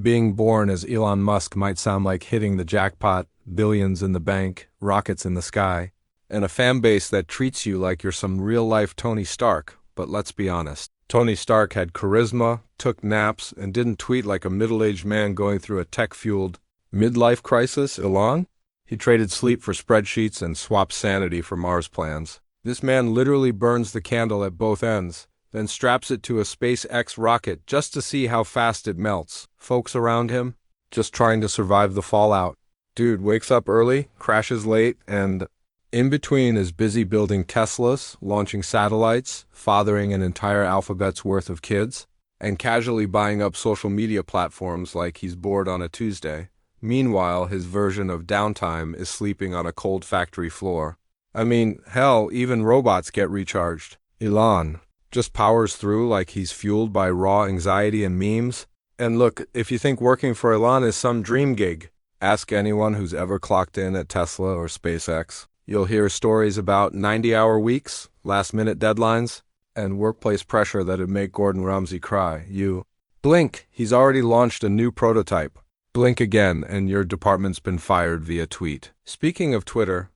Being born as Elon Musk might sound like hitting the jackpot, billions in the bank, rockets in the sky, and a fan base that treats you like you're some real-life Tony Stark. But let's be honest. Tony Stark had charisma, took naps, and didn't tweet like a middle-aged man going through a tech-fueled midlife crisis. Elon? He traded sleep for spreadsheets and swapped sanity for Mars plans. This man literally burns the candle at both ends, then straps it to a SpaceX rocket just to see how fast it melts. Folks around him, just trying to survive the fallout. Dude wakes up early, crashes late, and in between is busy building Teslas, launching satellites, fathering an entire alphabet's worth of kids, and casually buying up social media platforms like he's bored on a Tuesday. Meanwhile, his version of downtime is sleeping on a cold factory floor. I mean, hell, even robots get recharged. Elon just powers through like he's fueled by raw anxiety and memes. And look, if you think working for Elon is some dream gig, ask anyone who's ever clocked in at Tesla or SpaceX. You'll hear stories about 90-hour weeks, last-minute deadlines, and workplace pressure that'd make Gordon Ramsay cry. You blink, he's already launched a new prototype. Blink again, and your department's been fired via tweet. Speaking of Twitter,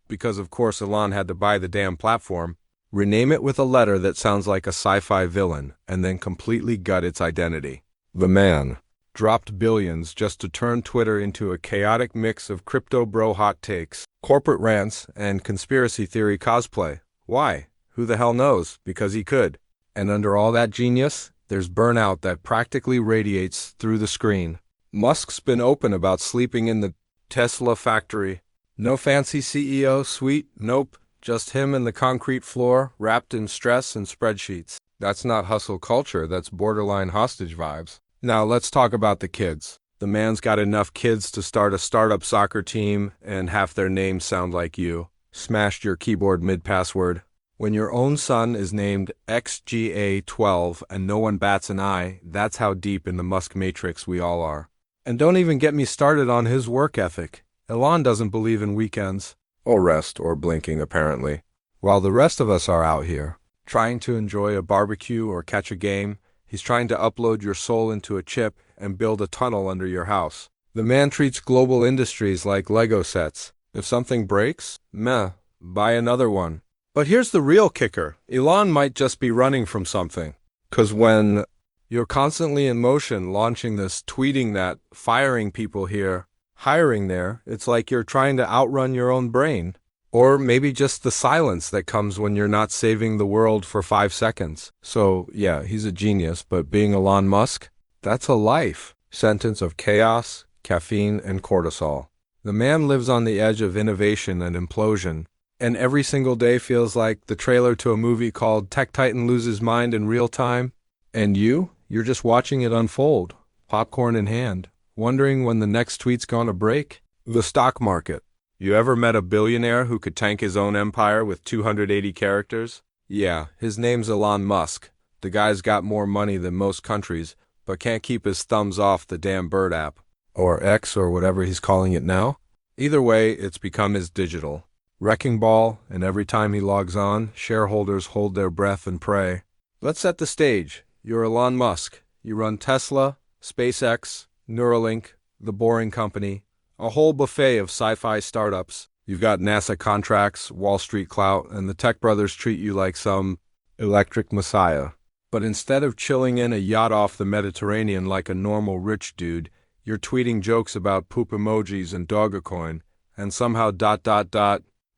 because of course Elon had to buy the damn platform, rename it with a letter that sounds like a sci-fi villain, and then completely gut its identity. The man dropped billions just to turn Twitter into a chaotic mix of crypto bro hot takes, corporate rants, and conspiracy theory cosplay. Why? Who the hell knows? Because he could. And under all that genius, there's burnout that practically radiates through the screen. Musk's been open about sleeping in the Tesla factory. No fancy CEO suite, nope. Just him and the concrete floor, wrapped in stress and spreadsheets. That's not hustle culture, that's borderline hostage vibes. Now let's talk about the kids. The man's got enough kids to start a startup soccer team and half their names sound like you. Smashed your keyboard mid-password. When your own son is named XGA12 and no one bats an eye, that's how deep in the Musk matrix we all are. And don't even get me started on his work ethic. Elon doesn't believe in weekends. Or rest, or blinking apparently. While the rest of us are out here, trying to enjoy a barbecue or catch a game, he's trying to upload your soul into a chip and build a tunnel under your house. The man treats global industries like Lego sets. If something breaks, buy another one. But here's the real kicker. Elon might just be running from something. 'Cause when you're constantly in motion, launching this, tweeting that, firing people here, hiring there, it's like you're trying to outrun your own brain. Or maybe just the silence that comes when you're not saving the world for 5 seconds. So, yeah, he's a genius, but being Elon Musk, that's a life sentence of chaos, caffeine, and cortisol. The man lives on the edge of innovation and implosion, and every single day feels like the trailer to a movie called Tech Titan Loses Mind in Real Time. And you're just watching it unfold, popcorn in hand, wondering when the next tweet's gonna break. The stock market. You ever met a billionaire who could tank his own empire with 280 characters? Yeah, his name's Elon Musk. The guy's got more money than most countries, but can't keep his thumbs off the damn Bird app. Or X, or whatever he's calling it now. Either way, it's become his digital wrecking ball, and every time he logs on, shareholders hold their breath and pray. Let's set the stage. You're Elon Musk. You run Tesla, SpaceX, Neuralink, The Boring Company, a whole buffet of sci-fi startups. You've got NASA contracts, Wall Street clout, and the tech brothers treat you like some electric messiah. But instead of chilling in a yacht off the Mediterranean like a normal rich dude, you're tweeting jokes about poop emojis and Dogecoin, and somehow ...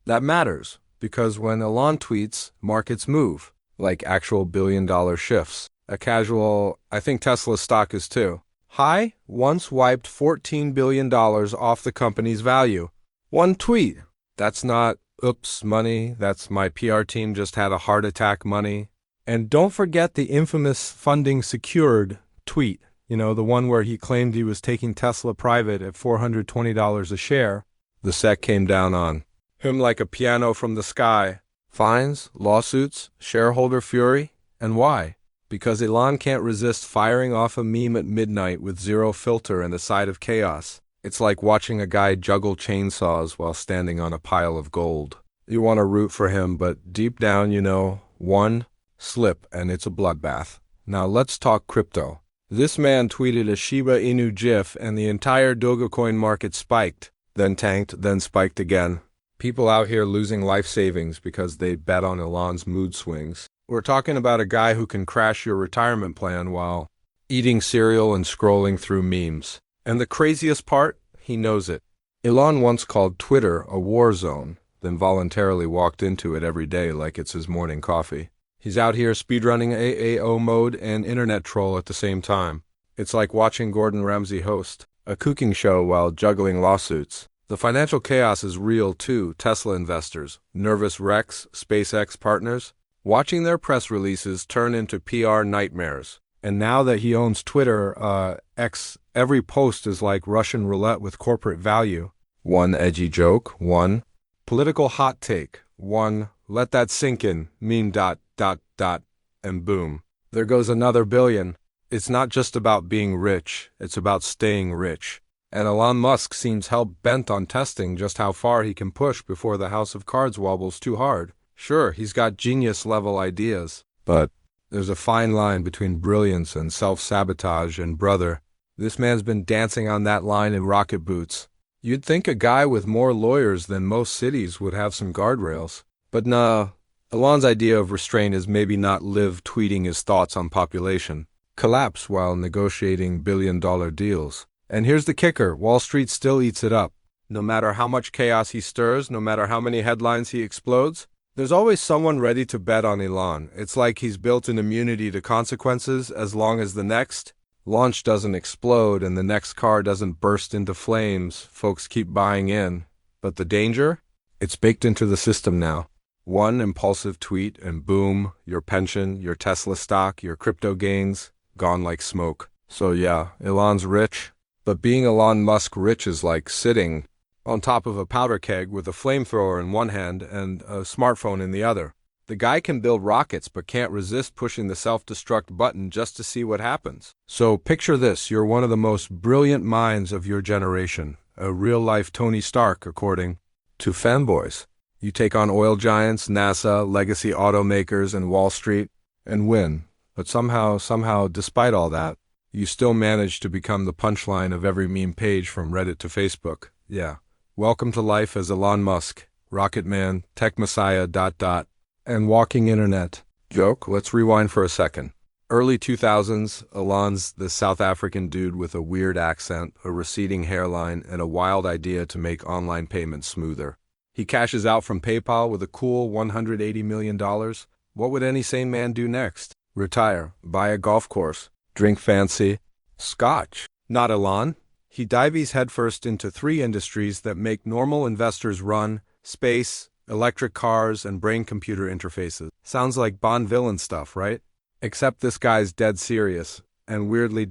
That matters, because when Elon tweets, markets move, like actual billion-dollar shifts. A casual, I think Tesla's stock is too. High once wiped $14 billion off the company's value. One tweet. That's not, oops, money. That's my PR team just had a heart attack money. And don't forget the infamous funding secured tweet. You know, the one where he claimed he was taking Tesla private at $420 a share. The SEC came down on him like a piano from the sky. Fines, lawsuits, shareholder fury. And why? Because Elon can't resist firing off a meme at midnight with zero filter and a side of chaos. It's like watching a guy juggle chainsaws while standing on a pile of gold. You want to root for him, but deep down, one slip and it's a bloodbath. Now let's talk crypto. This man tweeted a Shiba Inu GIF and the entire Dogecoin market spiked, then tanked, then spiked again. People out here losing life savings because they bet on Elon's mood swings. We're talking about a guy who can crash your retirement plan while eating cereal and scrolling through memes. And the craziest part, he knows it. Elon once called Twitter a war zone, then voluntarily walked into it every day like it's his morning coffee. He's out here speedrunning AAO mode and internet troll at the same time. It's like watching Gordon Ramsay host a cooking show while juggling lawsuits. The financial chaos is real too. Tesla investors, nervous wrecks, SpaceX partners, watching their press releases turn into PR nightmares. And now that he owns Twitter, X, every post is like Russian roulette with corporate value. One edgy joke, one political hot take, one let that sink in, meme ... and boom. There goes another billion. It's not just about being rich, it's about staying rich. And Elon Musk seems hell-bent on testing just how far he can push before the house of cards wobbles too hard. Sure, he's got genius-level ideas, but there's a fine line between brilliance and self-sabotage, and brother, this man's been dancing on that line in rocket boots. You'd think a guy with more lawyers than most cities would have some guardrails. But nah, Elon's idea of restraint is maybe not live tweeting his thoughts on population, collapse while negotiating billion-dollar deals. And here's the kicker, Wall Street still eats it up. No matter how much chaos he stirs, no matter how many headlines he explodes, there's always someone ready to bet on Elon. It's like he's built an immunity to consequences as long as the next launch doesn't explode and the next car doesn't burst into flames. Folks keep buying in. But the danger? It's baked into the system now. One impulsive tweet and boom, your pension, your Tesla stock, your crypto gains, gone like smoke. So yeah, Elon's rich, but being Elon Musk rich is like sitting on top of a powder keg with a flamethrower in one hand and a smartphone in the other. The guy can build rockets but can't resist pushing the self-destruct button just to see what happens. So picture this, you're one of the most brilliant minds of your generation, a real-life Tony Stark according to fanboys. You take on oil giants, NASA, legacy automakers, and Wall Street, and win. But somehow, despite all that, you still manage to become the punchline of every meme page from Reddit to Facebook. Yeah. Welcome to life as Elon Musk, Rocket Man, Tech Messiah, ... and walking internet. Joke, let's rewind for a second. Early 2000s, Elon's the South African dude with a weird accent, a receding hairline, and a wild idea to make online payments smoother. He cashes out from PayPal with a cool $180 million. What would any sane man do next? Retire, buy a golf course, drink fancy scotch. Not Elon. He dives headfirst into 3 industries that make normal investors run: space, electric cars, and brain-computer interfaces. Sounds like Bond villain stuff, right? Except this guy's dead serious, and weirdly ...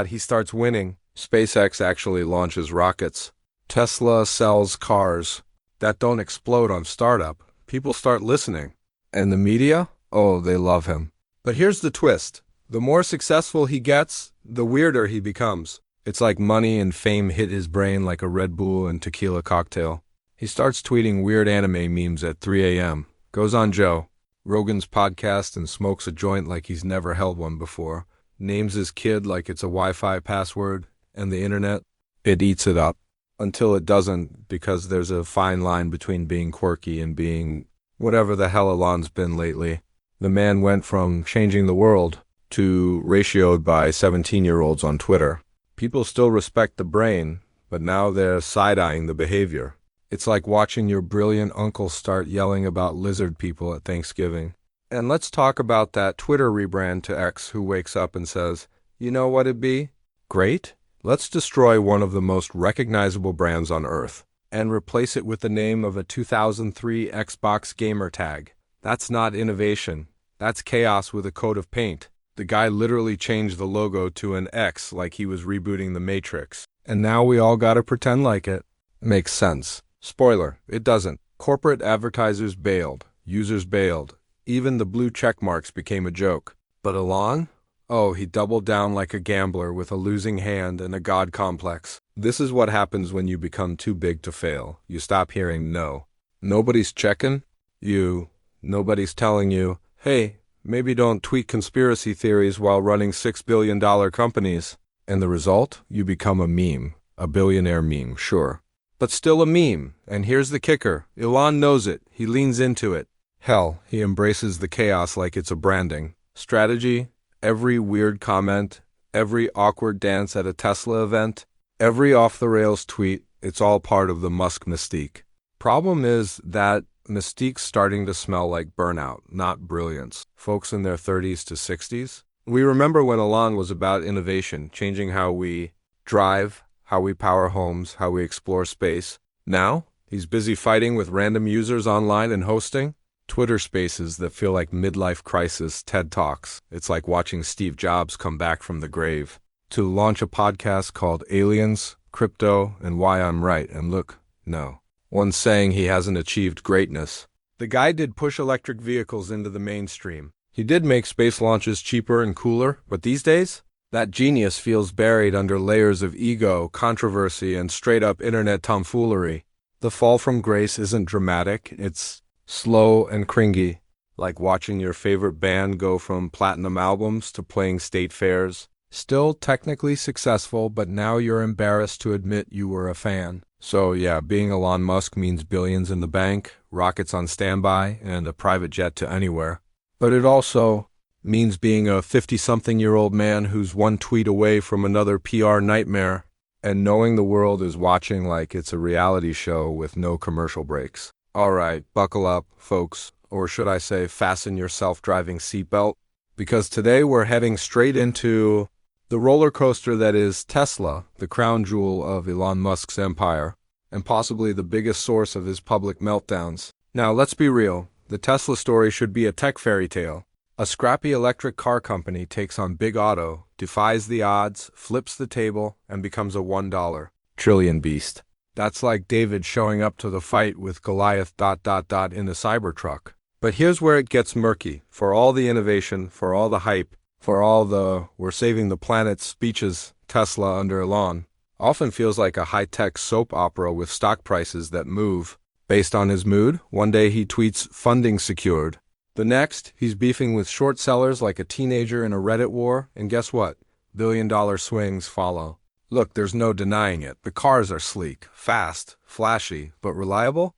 he starts winning. SpaceX actually launches rockets. Tesla sells cars that don't explode on startup. People start listening. And the media? Oh, they love him. But here's the twist. The more successful he gets, the weirder he becomes. It's like money and fame hit his brain like a Red Bull and tequila cocktail. He starts tweeting weird anime memes at 3 a.m., goes on Joe Rogan's podcast and smokes a joint like he's never held one before, names his kid like it's a Wi-Fi password, and the internet, it eats it up. Until it doesn't, because there's a fine line between being quirky and being whatever the hell Elon's been lately. The man went from changing the world to ratioed by 17-year-olds on Twitter. People still respect the brain, but now they're side-eyeing the behavior. It's like watching your brilliant uncle start yelling about lizard people at Thanksgiving. And let's talk about that Twitter rebrand to X who wakes up and says, you know what it'd be? Great? Let's destroy one of the most recognizable brands on Earth and replace it with the name of a 2003 Xbox gamer tag. That's not innovation. That's chaos with a coat of paint. The guy literally changed the logo to an X like he was rebooting the Matrix. And now we all gotta pretend like it. Makes sense. Spoiler, it doesn't. Corporate advertisers bailed. Users bailed. Even the blue check marks became a joke. But Elon? Oh, he doubled down like a gambler with a losing hand and a god complex. This is what happens when you become too big to fail. You stop hearing no. Nobody's checking you. Nobody's telling you, hey, Maybe don't tweet conspiracy theories while running $6 billion companies. And the result? You become a meme. A billionaire meme, sure. But still a meme. And here's the kicker. Elon knows it. He leans into it. Hell, he embraces the chaos like it's a branding strategy. Every weird comment, every awkward dance at a Tesla event, every off-the-rails tweet, it's all part of the Musk mystique. Problem is that mystique's starting to smell like burnout, not brilliance. Folks in their 30s to 60s. We remember when Elon was about innovation, changing how we drive, how we power homes, how we explore space. Now, he's busy fighting with random users online and hosting Twitter spaces that feel like midlife crisis TED Talks. It's like watching Steve Jobs come back from the grave to launch a podcast called Aliens, Crypto, and Why I'm Right. And look, no one's saying he hasn't achieved greatness. The guy did push electric vehicles into the mainstream. He did make space launches cheaper and cooler, but these days, that genius feels buried under layers of ego, controversy, and straight-up internet tomfoolery. The fall from grace isn't dramatic, it's slow and cringy, like watching your favorite band go from platinum albums to playing state fairs. Still technically successful, but now you're embarrassed to admit you were a fan. So yeah, being Elon Musk means billions in the bank, rockets on standby, and a private jet to anywhere. But it also means being a 50-something-year-old man who's one tweet away from another PR nightmare, and knowing the world is watching like it's a reality show with no commercial breaks. All right, buckle up, folks, or should I say fasten your self-driving seatbelt, because today we're heading straight into the roller coaster that is Tesla, the crown jewel of Elon Musk's empire, and possibly the biggest source of his public meltdowns. Now, let's be real. The Tesla story should be a tech fairy tale. A scrappy electric car company takes on big auto, defies the odds, flips the table, and becomes a $1 trillion beast. That's like David showing up to the fight with Goliath ... in a Cybertruck. But here's where it gets murky. For all the innovation, for all the hype, for all the "we're saving the planet" speeches, Tesla under Elon often feels like a high-tech soap opera with stock prices that move based on his mood. One day he tweets funding secured. The next, he's beefing with short sellers like a teenager in a Reddit war, and guess what? Billion-dollar swings follow. Look, there's no denying it. The cars are sleek, fast, flashy, but reliable?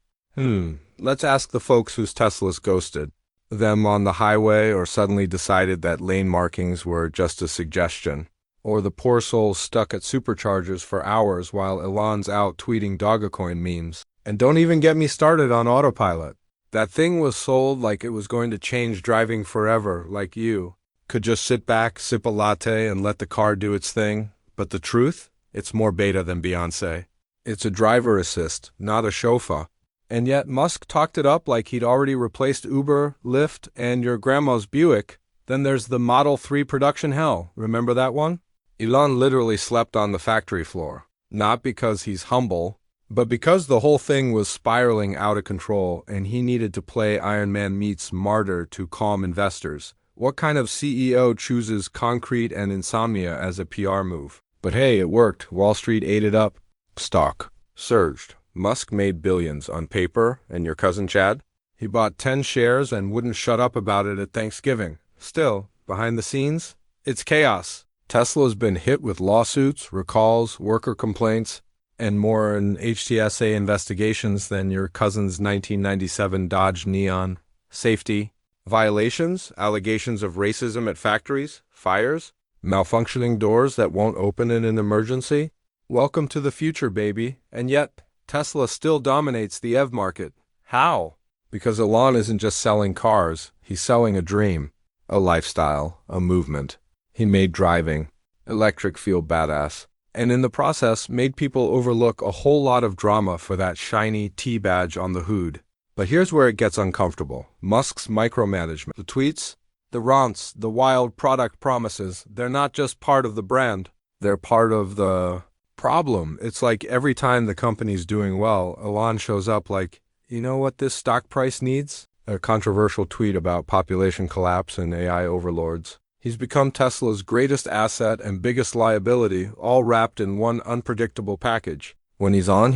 Let's ask the folks whose Teslas ghosted them on the highway or suddenly decided that lane markings were just a suggestion. Or the poor souls stuck at superchargers for hours while Elon's out tweeting Dogecoin memes. And don't even get me started on autopilot. That thing was sold like it was going to change driving forever, like you could just sit back, sip a latte, and let the car do its thing. But the truth? It's more beta than Beyoncé. It's a driver assist, not a chauffeur. And yet Musk talked it up like he'd already replaced Uber, Lyft, and your grandma's Buick. Then there's the Model 3 production hell. Remember that one? Elon literally slept on the factory floor. Not because he's humble, but because the whole thing was spiraling out of control and he needed to play Iron Man meets martyr to calm investors. What kind of CEO chooses concrete and insomnia as a PR move? But hey, it worked. Wall Street ate it up. Stock surged. Musk made billions on paper, and your cousin Chad? He bought 10 shares and wouldn't shut up about it at Thanksgiving. Still, behind the scenes, it's chaos. Tesla's been hit with lawsuits, recalls, worker complaints, and more in HTSA investigations than your cousin's 1997 Dodge Neon. Safety violations, allegations of racism at factories, fires, malfunctioning doors that won't open in an emergency. Welcome to the future, baby. And yet, Tesla still dominates the EV market. How? Because Elon isn't just selling cars, he's selling a dream, a lifestyle, a movement. He made driving electric feel badass, and in the process made people overlook a whole lot of drama for that shiny T badge on the hood. But here's where it gets uncomfortable. Musk's micromanagement. The tweets, the rants, the wild product promises, they're not just part of the brand. They're part of the problem. It's like every time the company's doing well, Elon shows up like, you know what this stock price needs? A controversial tweet about population collapse and AI overlords. He's become Tesla's greatest asset and biggest liability, all wrapped in one unpredictable package. When he's on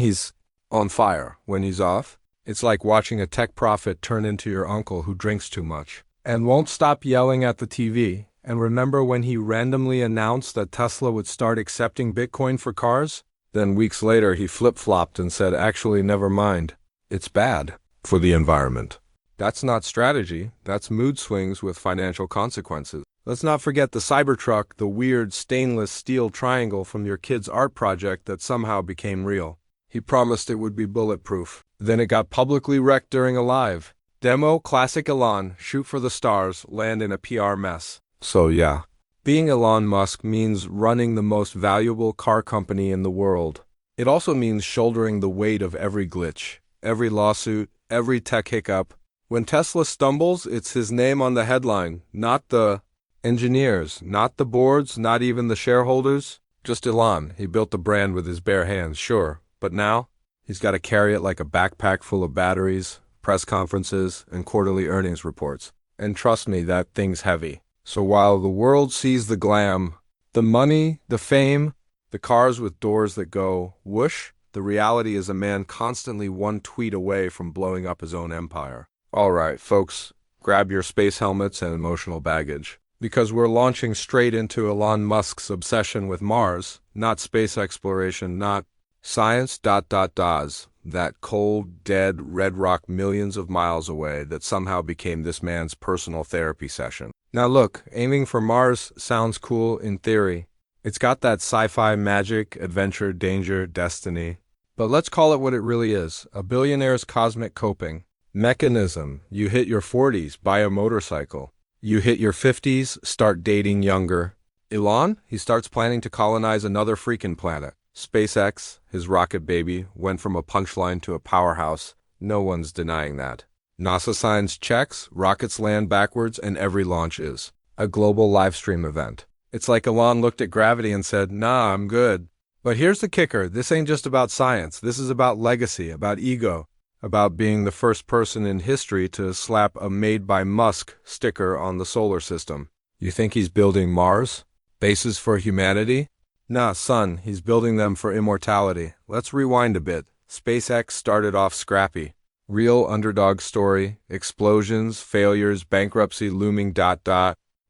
fire. When he's off, it's like watching a tech prophet turn into your uncle who drinks too much. and won't stop yelling at the TV. And remember when he randomly announced that Tesla would start accepting Bitcoin for cars? Then weeks later he flip-flopped and said, actually, never mind. It's bad for the environment. That's not strategy, that's mood swings with financial consequences. Let's not forget the Cybertruck, the weird stainless steel triangle from your kid's art project that somehow became real. He promised it would be bulletproof. Then it got publicly wrecked during a live demo. Classic Elon, shoot for the stars, land in a PR mess. So yeah, being Elon Musk means running the most valuable car company in the world. It also means shouldering the weight of every glitch, every lawsuit, every tech hiccup. When Tesla stumbles, it's his name on the headline, not the engineers, not the boards, not even the shareholders. Just Elon. He built the brand with his bare hands, sure, but now he's got to carry it like a backpack full of batteries, press conferences, and quarterly earnings reports. And trust me, that thing's heavy. So while the world sees the glam, the money, the fame, the cars with doors that go whoosh, the reality is a man constantly one tweet away from blowing up his own empire. All right, folks, grab your space helmets and emotional baggage, because we're launching straight into Elon Musk's obsession with Mars, not space exploration, not science, that cold, dead, red rock millions of miles away that somehow became this man's personal therapy session. Now look, aiming for Mars sounds cool in theory. It's got that sci-fi magic, adventure, danger, destiny. But let's call it what it really is, a billionaire's cosmic coping mechanism. You hit your 40s, buy a motorcycle. You hit your 50s, start dating younger. Elon, he starts planning to colonize another freaking planet. SpaceX, his rocket baby, went from a punchline to a powerhouse. No one's denying that. NASA signs checks, rockets land backwards, and every launch is a global livestream event. It's like Elon looked at gravity and said, nah, I'm good. But here's the kicker. This ain't just about science. This is about legacy, about ego, about being the first person in history to slap a Made by Musk sticker on the solar system. You think he's building Mars? Bases for humanity? Nah, son, he's building them for immortality. Let's rewind a bit. SpaceX started off scrappy. Real underdog story, explosions, failures, bankruptcy looming ...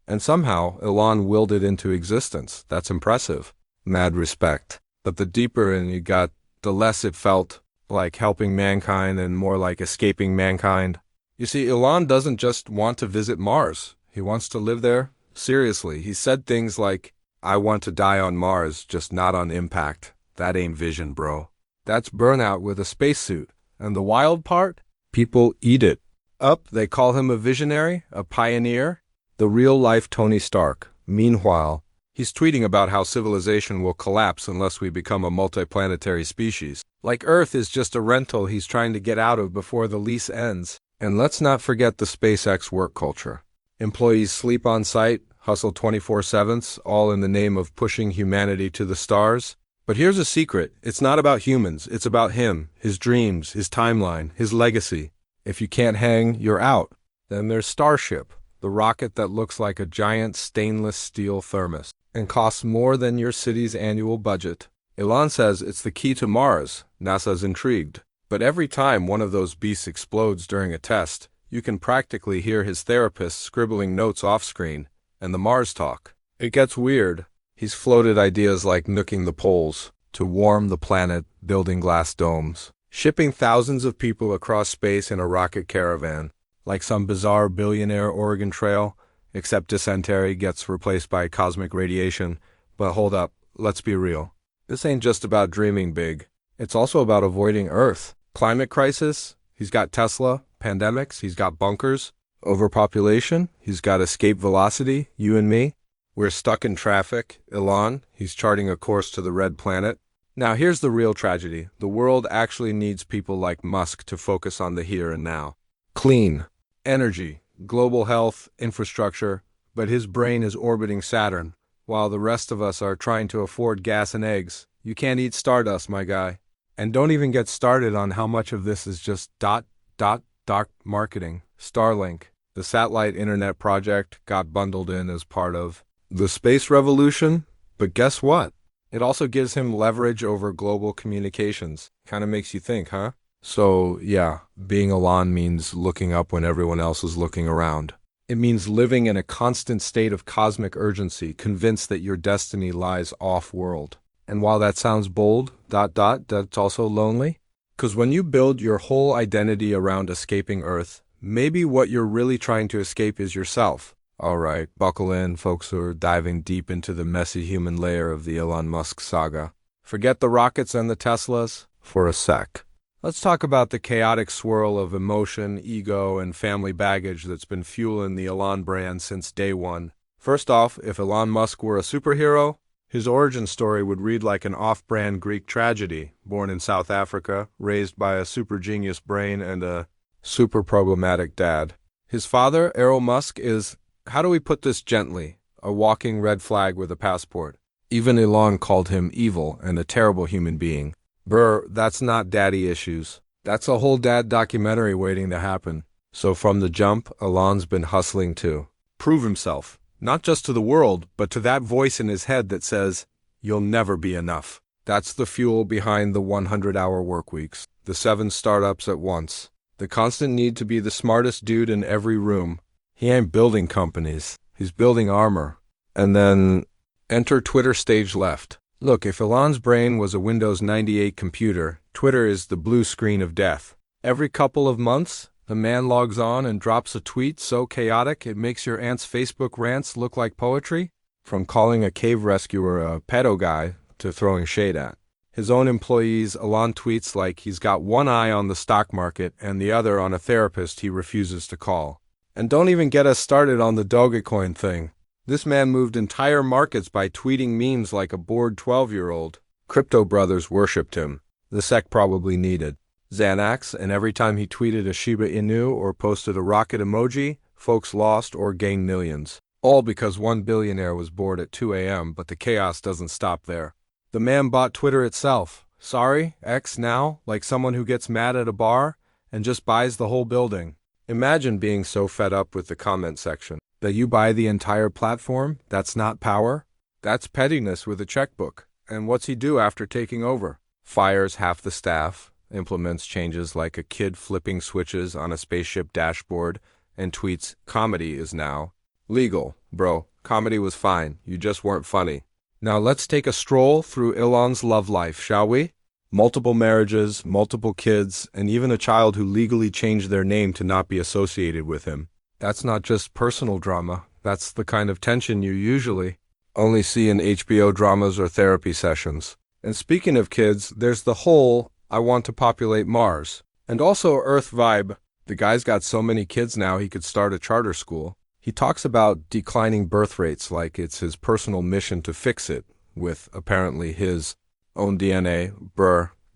And somehow, Elon willed it into existence. That's impressive. Mad respect. But the deeper in you got, the less it felt like helping mankind and more like escaping mankind. You see, Elon doesn't just want to visit Mars. He wants to live there. Seriously, he said things like, I want to die on Mars, just not on impact. That ain't vision, bro. That's burnout with a spacesuit. And the wild part? People eat it up. They call him a visionary, a pioneer, the real-life Tony Stark. Meanwhile, he's tweeting about how civilization will collapse unless we become a multiplanetary species. Like Earth is just a rental he's trying to get out of before the lease ends. And let's not forget the SpaceX work culture. Employees sleep on site, hustle 24/7, all in the name of pushing humanity to the stars. But here's a secret. It's not about humans. It's about him, his dreams, his timeline, his legacy. If you can't hang, you're out. Then there's Starship, the rocket that looks like a giant stainless steel thermos and costs more than your city's annual budget. Elon says it's the key to Mars. NASA's intrigued. But every time one of those beasts explodes during a test, you can practically hear his therapist scribbling notes off-screen, and the Mars talk. It gets weird. He's floated ideas like nuking the poles to warm the planet, building glass domes, shipping thousands of people across space in a rocket caravan, like some bizarre billionaire Oregon Trail, except dysentery gets replaced by cosmic radiation. But hold up, let's be real. This ain't just about dreaming big. It's also about avoiding Earth. Climate crisis, he's got Tesla. Pandemics, he's got bunkers. Overpopulation, he's got escape velocity, you and me. We're stuck in traffic. Elon, he's charting a course to the red planet. Now here's the real tragedy. The world actually needs people like Musk to focus on the here and now. Clean energy, global health, infrastructure, but his brain is orbiting Saturn, while the rest of us are trying to afford gas and eggs. You can't eat stardust, my guy. And don't even get started on how much of this is just dark marketing. Starlink, the satellite internet project, got bundled in as part of the space revolution. But guess what? It also gives him leverage over global communications. Kind of makes you think, huh? So, yeah, being Elon means looking up when everyone else is looking around. It means living in a constant state of cosmic urgency, convinced that your destiny lies off-world. And while that sounds bold, that's also lonely. Because when you build your whole identity around escaping Earth, maybe what you're really trying to escape is yourself. Alright, buckle in, folks who are diving deep into the messy human layer of the Elon Musk saga. Forget the rockets and the Teslas for a sec. Let's talk about the chaotic swirl of emotion, ego, and family baggage that's been fueling the Elon brand since day one. First off, if Elon Musk were a superhero, his origin story would read like an off-brand Greek tragedy, born in South Africa, raised by a super genius brain and a super problematic dad. His father, Elon Musk, is, how do we put this gently, a walking red flag with a passport. Even Elon called him evil and a terrible human being. That's not daddy issues. That's a whole dad documentary waiting to happen. So from the jump, Elon's been hustling to prove himself, not just to the world, but to that voice in his head that says, you'll never be enough. That's the fuel behind the 100-hour work weeks, the 7 startups at once, the constant need to be the smartest dude in every room. He ain't building companies, he's building armor. And then, enter Twitter stage left. Look, if Elon's brain was a Windows 98 computer, Twitter is the blue screen of death. Every couple of months, the man logs on and drops a tweet so chaotic it makes your aunt's Facebook rants look like poetry. From calling a cave rescuer a pedo guy to throwing shade at his own employees, Elon tweets like he's got one eye on the stock market and the other on a therapist he refuses to call. And don't even get us started on the Dogecoin thing. This man moved entire markets by tweeting memes like a bored 12-year-old. Crypto brothers worshipped him. The SEC probably needed Xanax, and every time he tweeted a Shiba Inu or posted a rocket emoji, folks lost or gained millions. All because one billionaire was bored at 2 a.m., but the chaos doesn't stop there. The man bought Twitter itself. Sorry, X now, like someone who gets mad at a bar and just buys the whole building. Imagine being so fed up with the comment section that you buy the entire platform. That's not power. That's pettiness with a checkbook. And what's he do after taking over? Fires half the staff, implements changes like a kid flipping switches on a spaceship dashboard, and tweets, comedy is now legal. Bro, comedy was fine. You just weren't funny. Now let's take a stroll through Elon's love life, shall we? Multiple marriages, multiple kids, and even a child who legally changed their name to not be associated with him. That's not just personal drama. That's the kind of tension you usually only see in HBO dramas or therapy sessions. And speaking of kids, there's the whole I want to populate Mars. And also Earth vibe. The guy's got so many kids now he could start a charter school. He talks about declining birth rates like it's his personal mission to fix it, with apparently his own DNA.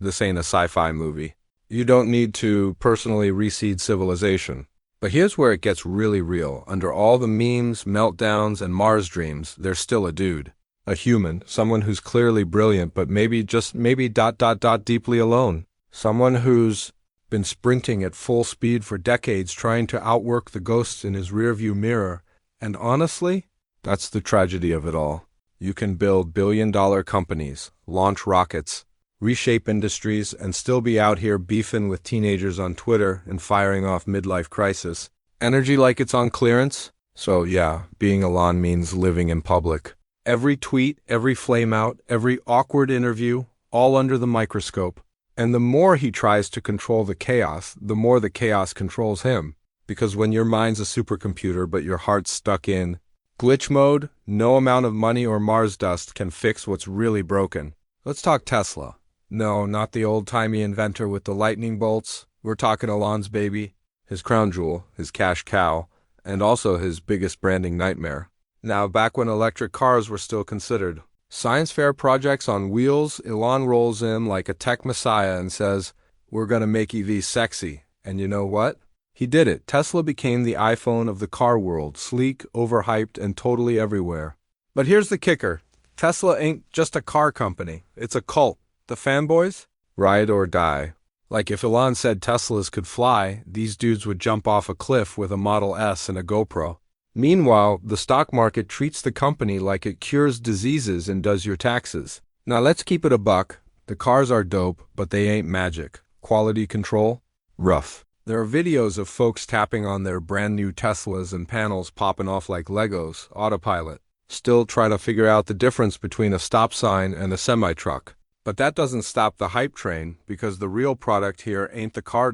This ain't a sci-fi movie. You don't need to personally reseed civilization. But here's where it gets really real. Under all the memes, meltdowns, and Mars dreams, there's still a dude. A human, someone who's clearly brilliant, but maybe deeply alone. Someone who's been sprinting at full speed for decades trying to outwork the ghosts in his rearview mirror. And honestly, that's the tragedy of it all. You can build billion-dollar companies, launch rockets, reshape industries, and still be out here beefing with teenagers on Twitter and firing off midlife crisis. Energy like it's on clearance? So yeah, being Elon means living in public. Every tweet, every flameout, every awkward interview, all under the microscope. And the more he tries to control the chaos, the more the chaos controls him. Because when your mind's a supercomputer but your heart's stuck in glitch mode, no amount of money or Mars dust can fix what's really broken. Let's talk Tesla. No, not the old-timey inventor with the lightning bolts. We're talking Elon's baby, his crown jewel, his cash cow, and also his biggest branding nightmare. Now, back when electric cars were still considered science fair projects on wheels, Elon rolls in like a tech messiah and says, we're going to make EVs sexy. And you know what? He did it. Tesla became the iPhone of the car world, sleek, overhyped, and totally everywhere. But here's the kicker. Tesla ain't just a car company. It's a cult. The fanboys? Ride or die. Like if Elon said Teslas could fly, these dudes would jump off a cliff with a Model S and a GoPro. Meanwhile, the stock market treats the company like it cures diseases and does your taxes. Now let's keep it a buck. The cars are dope, but they ain't magic. Quality control? Rough. There are videos of folks tapping on their brand new Teslas and panels popping off like Legos, autopilot. Still try to figure out the difference between a stop sign and a semi-truck. But that doesn't stop the hype train, because the real product here ain't the car.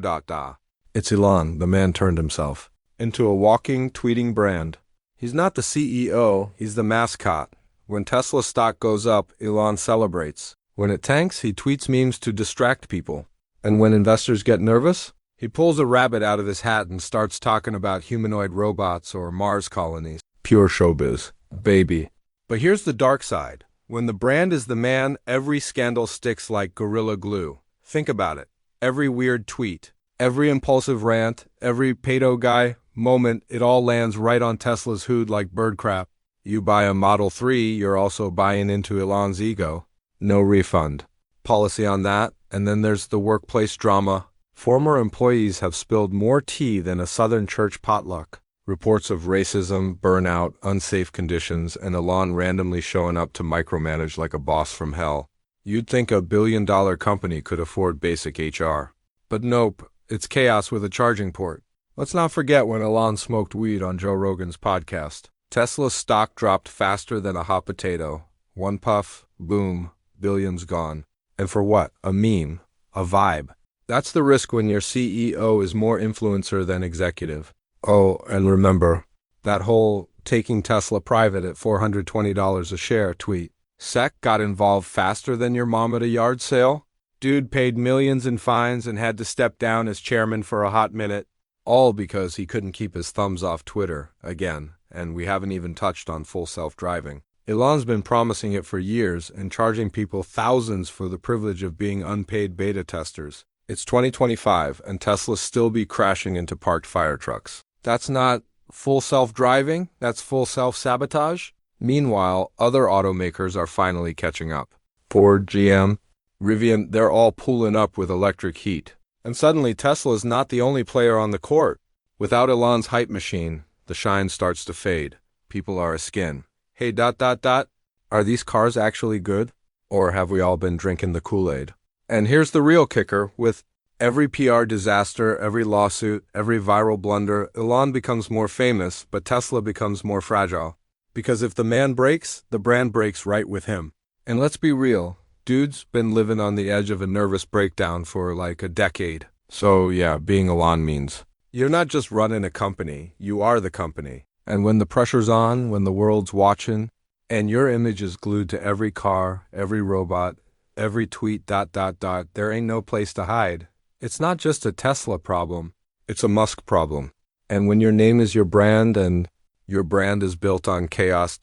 It's Elon, the man turned himself into a walking, tweeting brand. He's not the CEO, he's the mascot. When Tesla stock goes up, Elon celebrates. When it tanks, he tweets memes to distract people. And when investors get nervous, he pulls a rabbit out of his hat and starts talking about humanoid robots or Mars colonies. Pure showbiz, baby. But here's the dark side. When the brand is the man, every scandal sticks like gorilla glue. Think about it. Every weird tweet, every impulsive rant, every pedo guy moment, it all lands right on Tesla's hood like bird crap. You buy a Model 3, you're also buying into Elon's ego. No refund policy on that. And then there's the workplace drama. Former employees have spilled more tea than a Southern church potluck. Reports of racism, burnout, unsafe conditions, and Elon randomly showing up to micromanage like a boss from hell. You'd think a billion-dollar company could afford basic HR. But nope, it's chaos with a charging port. Let's not forget when Elon smoked weed on Joe Rogan's podcast. Tesla's stock dropped faster than a hot potato. One puff, boom, billions gone. And for what? A meme. A vibe. That's the risk when your CEO is more influencer than executive. Oh, and remember, that whole taking Tesla private at $420 a share tweet. SEC got involved faster than your mom at a yard sale? Dude paid millions in fines and had to step down as chairman for a hot minute. All because he couldn't keep his thumbs off Twitter, again, and we haven't even touched on full self-driving. Elon's been promising it for years and charging people thousands for the privilege of being unpaid beta testers. It's 2025, and Tesla's still be crashing into parked fire trucks. That's not full self-driving, that's full self-sabotage. Meanwhile, other automakers are finally catching up. Ford, GM, Rivian, they're all pulling up with electric heat. And suddenly Tesla's not the only player on the court. Without Elon's hype machine, the shine starts to fade. People are askin. Hey, are these cars actually good? Or have we all been drinking the Kool-Aid? And here's the real kicker. With every PR disaster, every lawsuit, every viral blunder, Elon becomes more famous, but Tesla becomes more fragile. Because if the man breaks, the brand breaks right with him. And let's be real, dude's been living on the edge of a nervous breakdown for like a decade. So yeah, being Elon means you're not just running a company, you are the company. And when the pressure's on, when the world's watching, and your image is glued to every car, every robot, every tweet, there ain't no place to hide. It's not just a Tesla problem, it's a Musk problem. And when your name is your brand and your brand is built on chaos,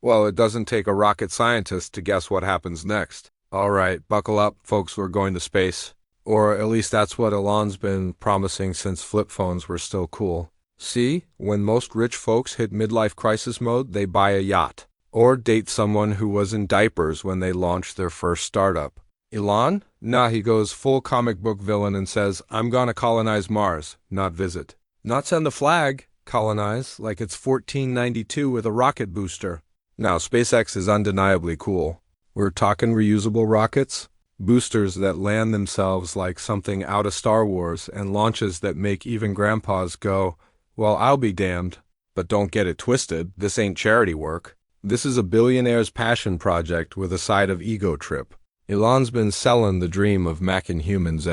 well, it doesn't take a rocket scientist to guess what happens next. All right, buckle up, folks, we're going to space. Or at least that's what Elon's been promising since flip phones were still cool. See, when most rich folks hit midlife crisis mode, they buy a yacht. Or date someone who was in diapers when they launched their first startup. Elon? Nah, he goes full comic book villain and says, I'm gonna colonize Mars, not visit. Not send the flag, colonize, like it's 1492 with a rocket booster. Now, SpaceX is undeniably cool. We're talking reusable rockets, boosters that land themselves like something out of Star Wars, and launches that make even grandpas go, well, I'll be damned. But don't get it twisted, this ain't charity work. This is a billionaire's passion project with a side of ego trip. Elon's been selling the dream of macking humans,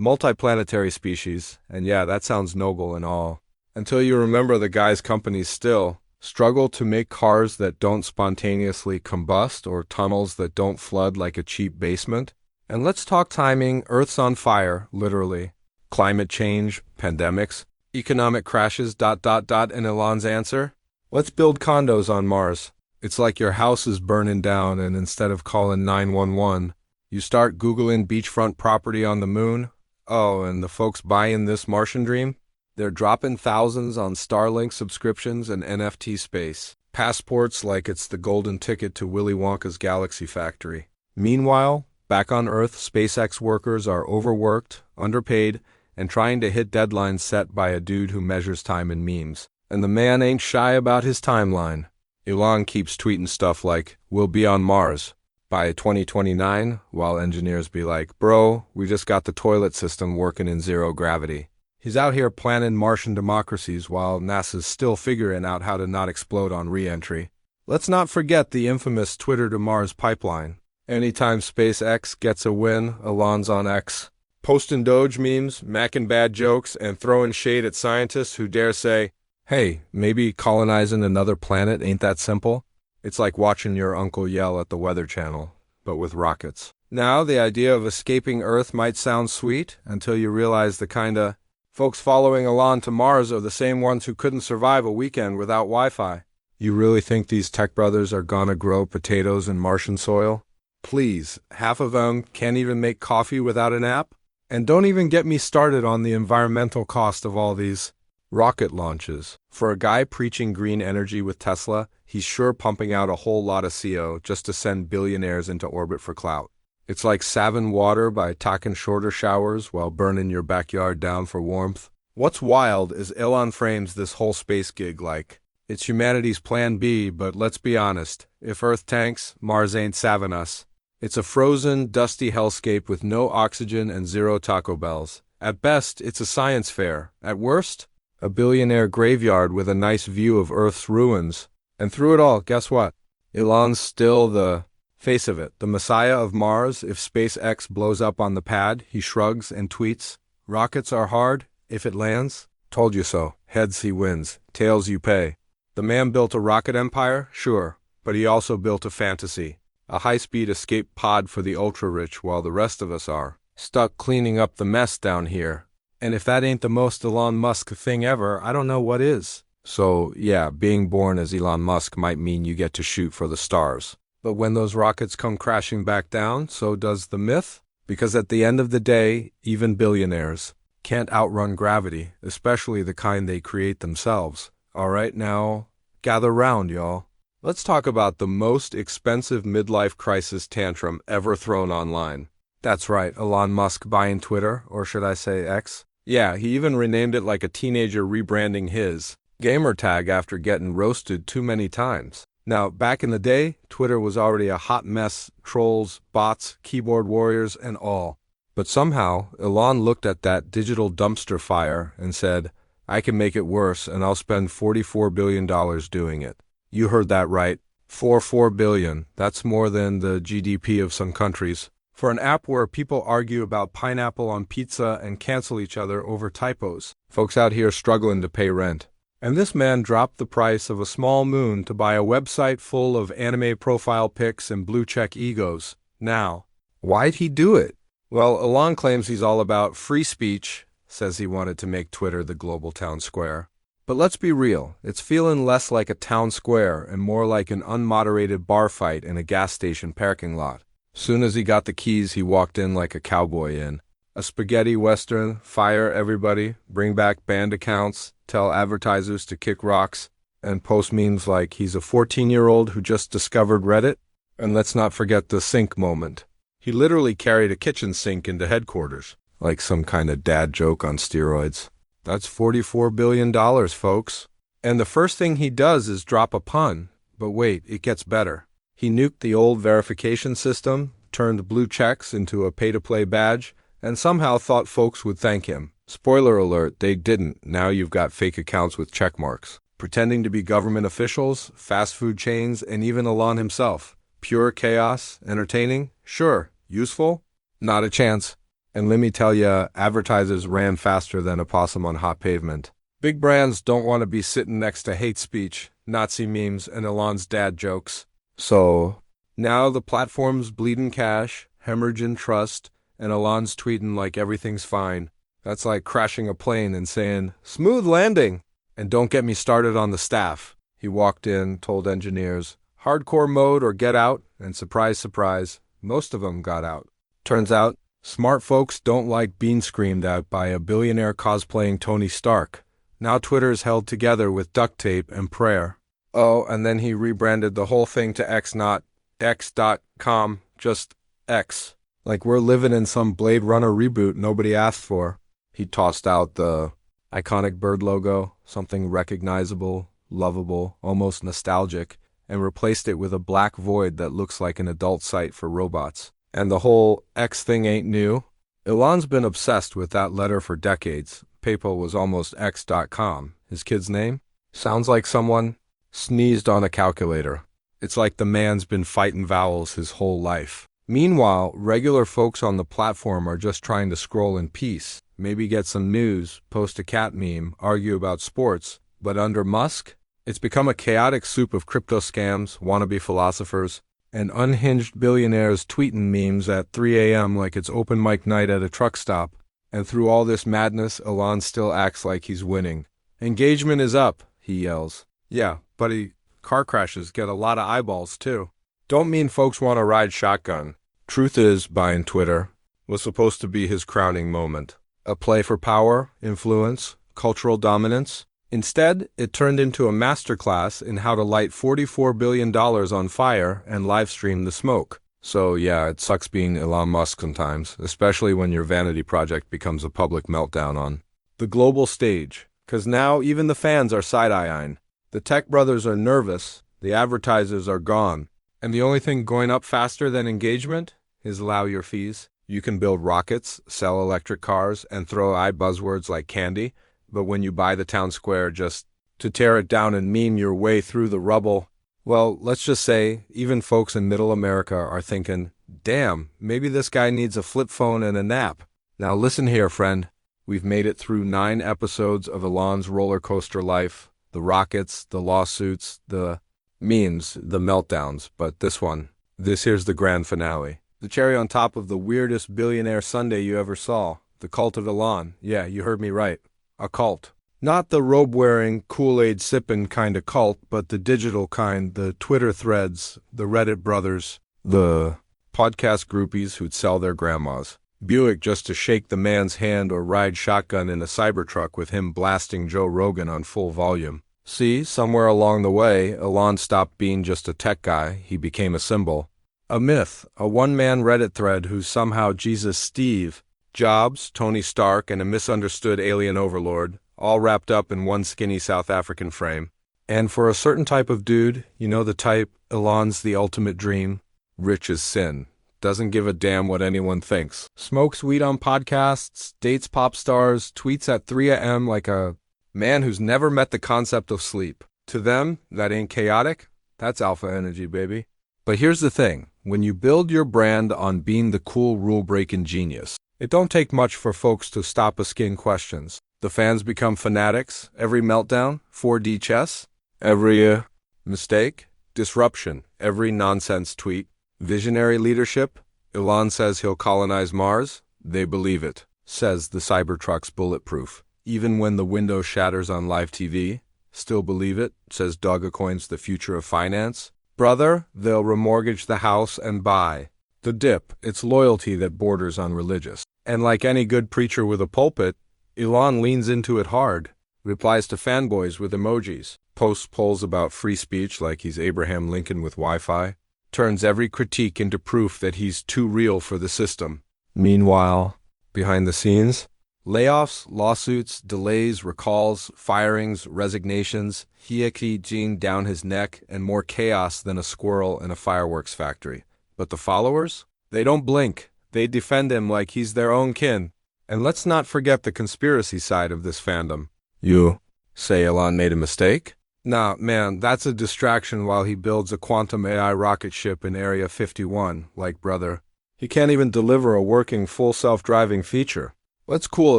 multiplanetary species, and yeah, that sounds noble and all. Until you remember the guy's companies still struggle to make cars that don't spontaneously combust or tunnels that don't flood like a cheap basement. And let's talk timing. Earth's on fire, literally. Climate change, pandemics, economic crashes, and Elon's answer? Let's build condos on Mars. It's like your house is burning down, and instead of calling 911, you start Googling beachfront property on the moon. Oh, and the folks buying this Martian dream? They're dropping thousands on Starlink subscriptions and NFT space. Passports like it's the golden ticket to Willy Wonka's Galaxy Factory. Meanwhile, back on Earth, SpaceX workers are overworked, underpaid, and trying to hit deadlines set by a dude who measures time in memes. And the man ain't shy about his timeline. Elon keeps tweeting stuff like, we'll be on Mars. by 2029, while engineers be like, bro, we just got the toilet system working in zero gravity. He's out here planning Martian democracies while NASA's still figuring out how to not explode on re-entry. Let's not forget the infamous Twitter to Mars pipeline. Anytime SpaceX gets a win, Elon's on X, posting Doge memes, macking bad jokes, and throwing shade at scientists who dare say, hey, maybe colonizing another planet ain't that simple? It's like watching your uncle yell at the Weather Channel, but with rockets. Now, the idea of escaping Earth might sound sweet until you realize the kinda folks following Elon to Mars are the same ones who couldn't survive a weekend without Wi-Fi. You really think these tech brothers are gonna grow potatoes in Martian soil? Please, half of them can't even make coffee without an app? And don't even get me started on the environmental cost of all these rocket launches. For a guy preaching green energy with Tesla, he's sure pumping out a whole lot of CO just to send billionaires into orbit for clout. It's like saving water by taking shorter showers while burning your backyard down for warmth. What's wild is Elon frames this whole space gig like, it's humanity's plan B, but let's be honest, if Earth tanks, Mars ain't saving us. It's a frozen, dusty hellscape with no oxygen and zero Taco Bells. At best, it's a science fair. At worst, a billionaire graveyard with a nice view of Earth's ruins. And through it all, guess what? Elon's still the face of it, the messiah of Mars. If SpaceX blows up on the pad, he shrugs and tweets, rockets are hard, if it lands. Told you so. Heads he wins, tails you pay. The man built a rocket empire, sure, but he also built a fantasy. A high-speed escape pod for the ultra-rich while the rest of us are stuck cleaning up the mess down here. And if that ain't the most Elon Musk thing ever, I don't know what is. So, yeah, being born as Elon Musk might mean you get to shoot for the stars. But when those rockets come crashing back down, so does the myth? Because at the end of the day, even billionaires can't outrun gravity, especially the kind they create themselves. All right, now, gather round, y'all. Let's talk about the most expensive midlife crisis tantrum ever thrown online. That's right, Elon Musk buying Twitter, or should I say X? Yeah, he even renamed it like a teenager rebranding his gamer tag after getting roasted too many times. Now, back in the day, Twitter was already a hot mess, trolls, bots, keyboard warriors, and all. But somehow, Elon looked at that digital dumpster fire and said, I can make it worse, and I'll spend $44 billion doing it. You heard that right. $44 billion. That's more than the GDP of some countries. For an app where people argue about pineapple on pizza and cancel each other over typos. Folks out here struggling to pay rent. And this man dropped the price of a small moon to buy a website full of anime profile pics and blue-check egos. Now, why'd he do it? Well, Elon claims he's all about free speech, says he wanted to make Twitter the global town square. But let's be real, it's feeling less like a town square and more like an unmoderated bar fight in a gas station parking lot. Soon as he got the keys, he walked in like a cowboy in. A spaghetti western, fire everybody, bring back banned accounts, tell advertisers to kick rocks, and post memes like he's a 14-year-old who just discovered Reddit. And let's not forget the sink moment. He literally carried a kitchen sink into headquarters, like some kind of dad joke on steroids. That's $44 billion, folks. And the first thing he does is drop a pun. But wait, it gets better. He nuked the old verification system, turned blue checks into a pay-to-play badge, and somehow thought folks would thank him. Spoiler alert, they didn't. Now you've got fake accounts with check marks, pretending to be government officials, fast food chains, and even Elon himself. Pure chaos, entertaining? Sure. Useful? Not a chance. And let me tell ya, advertisers ran faster than a possum on hot pavement. Big brands don't want to be sitting next to hate speech, Nazi memes, and Elon's dad jokes. So, now the platform's bleeding cash, hemorrhaging trust, and Elon's tweeting like everything's fine. That's like crashing a plane and saying, smooth landing! And don't get me started on the staff. He walked in, told engineers, hardcore mode or get out, and surprise, surprise, most of them got out. Turns out, smart folks don't like being screamed at by a billionaire cosplaying Tony Stark. Now Twitter's held together with duct tape and prayer. Oh, and then he rebranded the whole thing to X, not X.com, just X. Like we're living in some Blade Runner reboot nobody asked for. He tossed out the iconic bird logo, something recognizable, lovable, almost nostalgic, and replaced it with a black void that looks like an adult site for robots. And the whole X thing ain't new. Elon's been obsessed with that letter for decades. PayPal was almost X.com. His kid's name? Sounds like someone sneezed on a calculator. It's like the man's been fighting vowels his whole life. Meanwhile, regular folks on the platform are just trying to scroll in peace, maybe get some news, post a cat meme, argue about sports. But under Musk, it's become a chaotic soup of crypto scams, wannabe philosophers, and unhinged billionaires tweeting memes at 3 a.m. like it's open mic night at a truck stop. And through all this madness, Elon still acts like he's winning. Engagement is up, he yells. Yeah, buddy, car crashes get a lot of eyeballs too. Don't mean folks want to ride shotgun. Truth is, buying Twitter was supposed to be his crowning moment. A play for power, influence, cultural dominance. Instead, it turned into a masterclass in how to light $44 billion on fire and livestream the smoke. So yeah, it sucks being Elon Musk sometimes, especially when your vanity project becomes a public meltdown on the global stage. 'Cause now even the fans are side-eyeing. The tech brothers are nervous, the advertisers are gone, and the only thing going up faster than engagement is allow your fees. You can build rockets, sell electric cars, and throw buzzwords like candy, but when you buy the town square just to tear it down and meme your way through the rubble, well, let's just say even folks in middle America are thinking, damn, maybe this guy needs a flip phone and a nap. Now listen here, friend. We've made it through 9 episodes of Elon's roller coaster life. The rockets, the lawsuits, the memes, the meltdowns. But this here's the grand finale. The cherry on top of the weirdest billionaire Sunday you ever saw. The cult of Elon. Yeah, you heard me right. A cult. Not the robe-wearing, Kool-Aid sipping kind of cult, but the digital kind, the Twitter threads, the Reddit brothers, the podcast groupies who'd sell their grandmas Buick just to shake the man's hand or ride shotgun in a Cybertruck with him blasting Joe Rogan on full volume. See, somewhere along the way, Elon stopped being just a tech guy, he became a symbol. A myth, a one-man Reddit thread who's somehow Jesus Steve, Jobs, Tony Stark, and a misunderstood alien overlord, all wrapped up in one skinny South African frame. And for a certain type of dude, you know the type, Elon's the ultimate dream, rich as sin. Doesn't give a damn what anyone thinks. Smokes weed on podcasts, dates pop stars, tweets at 3 a.m. like a man who's never met the concept of sleep. To them, that ain't chaotic. That's alpha energy, baby. But here's the thing. When you build your brand on being the cool rule-breaking genius, it don't take much for folks to stop asking questions. The fans become fanatics. Every meltdown, 4D chess. Every mistake, disruption. Every nonsense tweet. Visionary leadership. Elon says he'll colonize Mars. They believe it. Says the Cybertruck's bulletproof. Even when the window shatters on live TV. Still believe it. Says Dogecoin's the future of finance. Brother, they'll remortgage the house and buy. The dip, it's loyalty that borders on religious. And like any good preacher with a pulpit, Elon leans into it hard. Replies to fanboys with emojis. Posts polls about free speech like he's Abraham Lincoln with Wi-Fi. Turns every critique into proof that he's too real for the system. Meanwhile, behind the scenes, layoffs, lawsuits, delays, recalls, firings, resignations, Jing down his neck, and more chaos than a squirrel in a fireworks factory. But the followers? They don't blink. They defend him like he's their own kin. And let's not forget the conspiracy side of this fandom. You say Elon made a mistake? Nah, man, that's a distraction while he builds a quantum AI rocket ship in Area 51, like brother. He can't even deliver a working full self-driving feature. Let's cool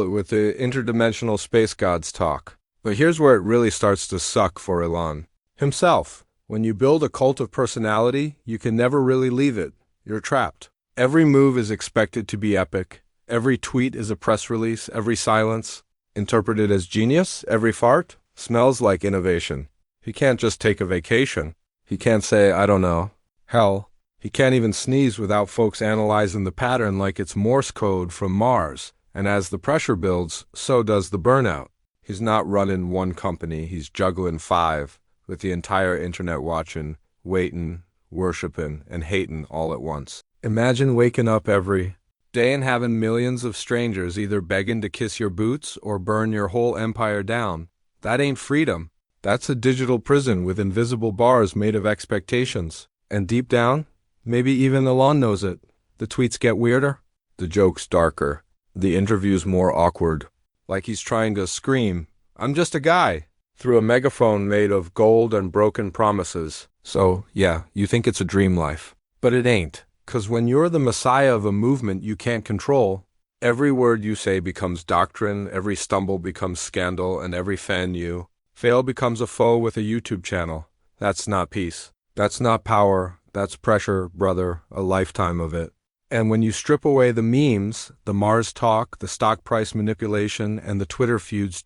it with the interdimensional space gods talk. But here's where it really starts to suck for Elon himself. When you build a cult of personality, you can never really leave it. You're trapped. Every move is expected to be epic. Every tweet is a press release. Every silence, interpreted as genius. Every fart smells like innovation. He can't just take a vacation. He can't say, I don't know. Hell, he can't even sneeze without folks analyzing the pattern like it's Morse code from Mars. And as the pressure builds, so does the burnout. He's not running one company, he's juggling 5, with the entire internet watching, waiting, worshiping, and hating all at once. Imagine waking up every day and having millions of strangers either begging to kiss your boots or burn your whole empire down. That ain't freedom. That's a digital prison with invisible bars made of expectations. And deep down, maybe even Elon knows it. The tweets get weirder, the jokes darker, the interviews more awkward. Like he's trying to scream, "I'm just a guy," through a megaphone made of gold and broken promises. So, yeah, you think it's a dream life. But it ain't. 'Cause when you're the messiah of a movement you can't control, every word you say becomes doctrine, every stumble becomes scandal, and every fan you fail becomes a foe with a YouTube channel. That's not peace. That's not power. That's pressure, brother, a lifetime of it. And when you strip away the memes, the Mars talk, the stock price manipulation, and the Twitter feuds,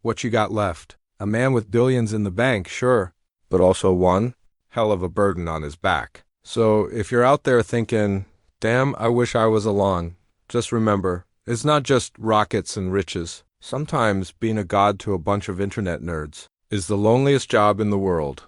what you got left? A man with billions in the bank, sure, but also one hell of a burden on his back. So if you're out there thinking, damn, I wish I was Elon, just remember, it's not just rockets and riches. Sometimes being a god to a bunch of internet nerds is the loneliest job in the world.